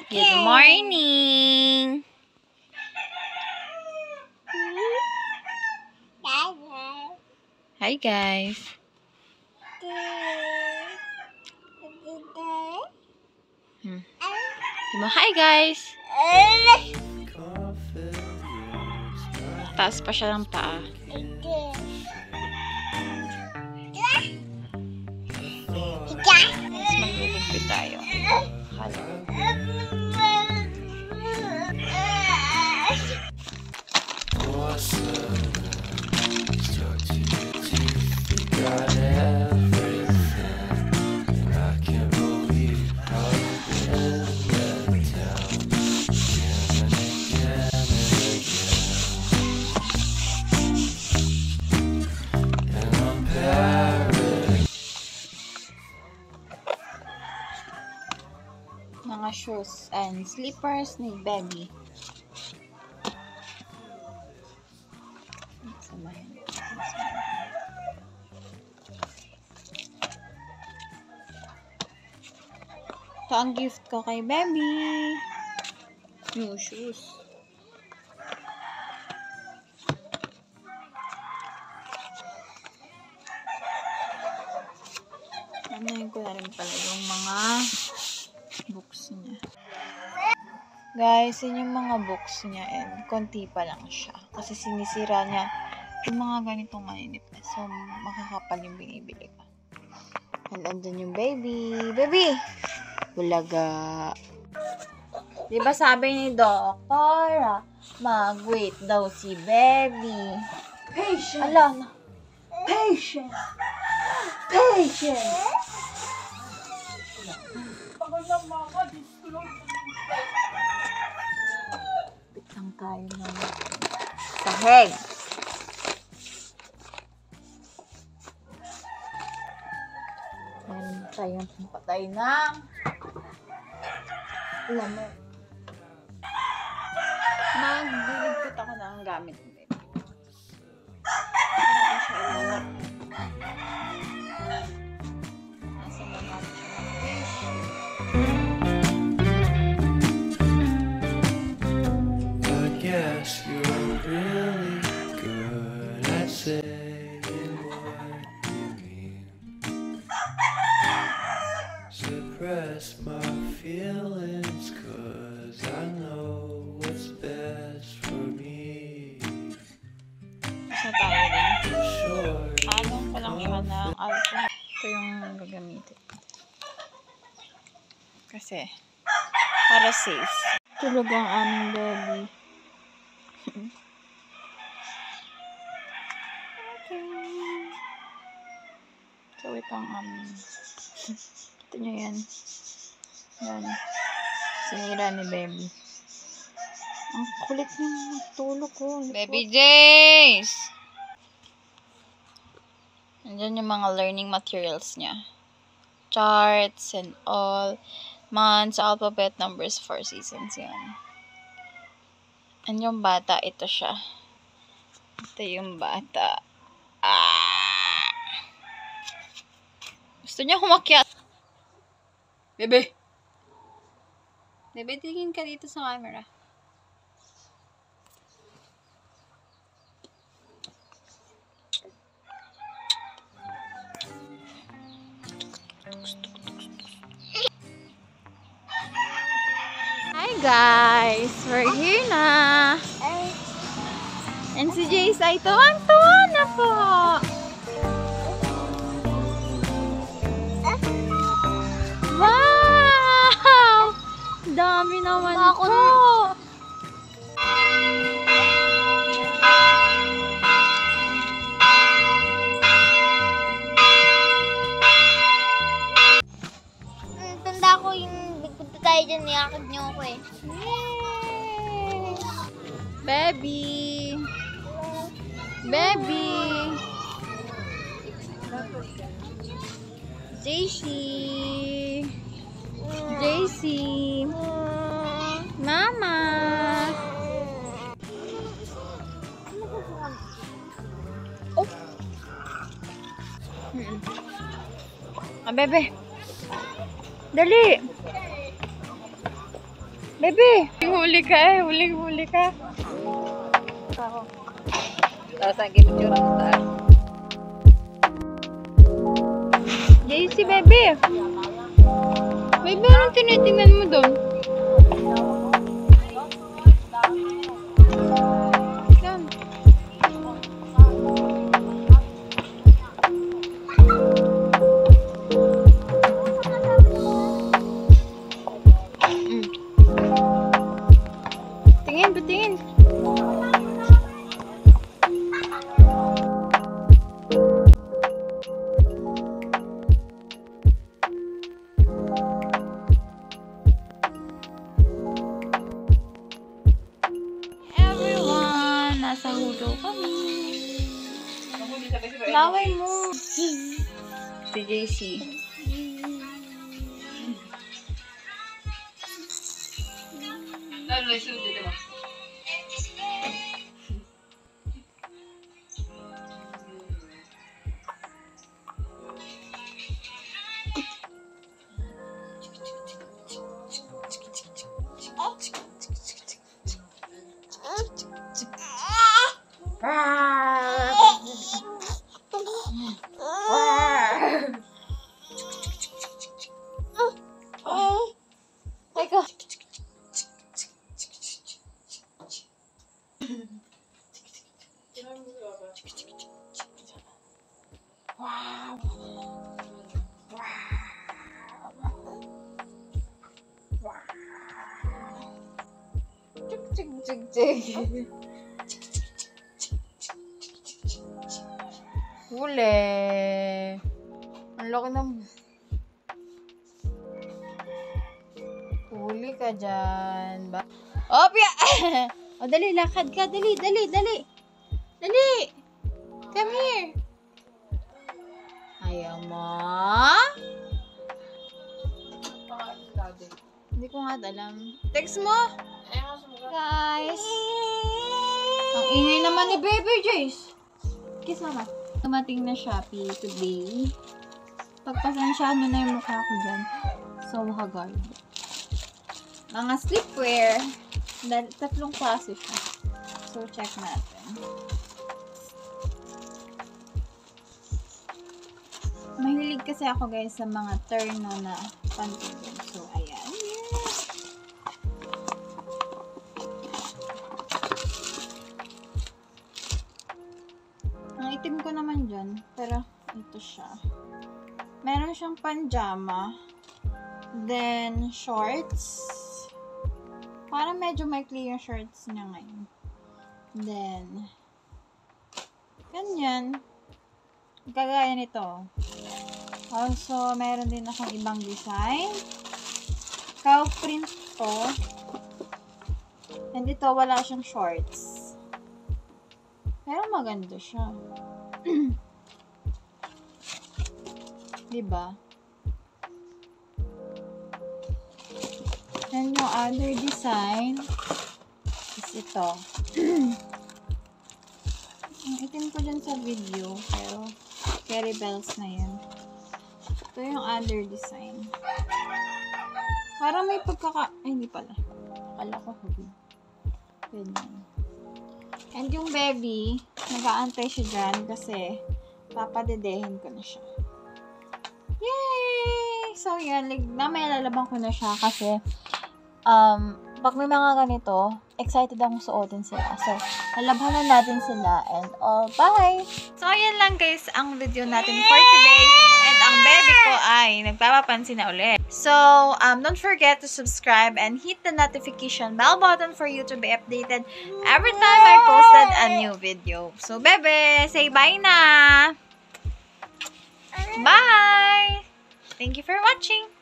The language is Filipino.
Good morning! Hi guys! Hi guys! Taas pa siya ng paa. Mas maglilingpit tayo. Mga shoes and slippers ni baby. Ito ang gift ko kay baby. New shoes. Nanayin ko na rin pala yung mga books niya. Guys, yun yung mga books niya and konti pa lang siya. Kasi sinisira niya yung mga ganitong maninip na. So, makakapal yung binibili ko. And andun yung baby. Baby! Bulaga. Diba sabi ni Doktora, mag-wait daw si baby. Patient! Ala na. Patient! Patient! Pitang tayo ng sahig. Meron tayong patay ng lamok. Magdiligpit ako ng gamit ko. Yes, you're really good at saying what you mean. Suppress my feelings, 'cause I know what's best for me. Isa tayo din. Sure. Anong ko lang siya ng alcohol. Ito yung gagamitin. Kasi, para safe. Tulog ang aming baby. Okay. So, ito ang aming. Ito nyo yan. Yan. Sinira ni baby. Ang kulit niya magtulog ko. Baby Jace! Andyan yung mga learning materials niya. Charts and all. Months, alphabet, numbers, 4 seasons yan. And yung bata, ito siya. Ito yung bata. Ah! Gusto niya humakyat. Bebe! Bebe, tingin ka dito sa camera. Hi guys! We're here na! And si Jace ay tuwang-tuwa na po! Wow! Dami naman po! Tanda ko yung punta tayo dyan, niyakag niyo ako eh. Yay! Baby! Baby! JC! JC! Mama! Oh! Bebe! Dali! Baby! Huli ka eh. Huli ka. Tapos ang ginitsura mo tayo. JC, baby! Baby, anong tinitingnan mo doon? Yan. Tingin. Everyone, nasa hudo kami. Laway mo. Si JC. Teka. Wow. Huli. Ang laki ng... Huli ka dyan. Opya! O, dali, lakad ka. Dali. Come here. Ayaw mo? Hindi ko nga alam. Text mo. Guys. Ang ingay naman ni Baby Jace. Kiss mama. Dumating na Shopee today. Pagpasensyahan mo na yung mukha ko dyan. So, haggard. Mga sleepwear. Tatlong klase siya. So, check natin. Mahilig kasi ako guys sa mga terno na pantulog. So, ayan. Ang itim ko naman dyan. Pero, ito siya. Meron siyang panjama. Then, shorts. Parang medyo maikli yung shorts niya ngayon. Then, ganyan. Kagaya nito. Also, meron din akong ibang design. Cow print to. And ito, wala siyang shorts. Pero maganda siya. Diba? And yung other design is ito. Ang itim ko dyan sa video, pero Carry bells na yun. Ito yung other design. Parang may ay, hindi pala. Akala ko huli. Ganyan. And yung baby, nag-aantay siya dyan kasi papadedehin ko na siya. Yay! So, yan. Mamaya lalabang ko na siya kasi pag may mga ganito, excited akong suotin sila. So, lalabhanan natin sila and all. Bye! So, ayan lang guys ang video natin for today. And ang baby ko ay nagpapapansin na ulit. So, don't forget to subscribe and hit the notification bell button for you to be updated every time I posted a new video. So, bebe, say bye na! Bye! Thank you for watching!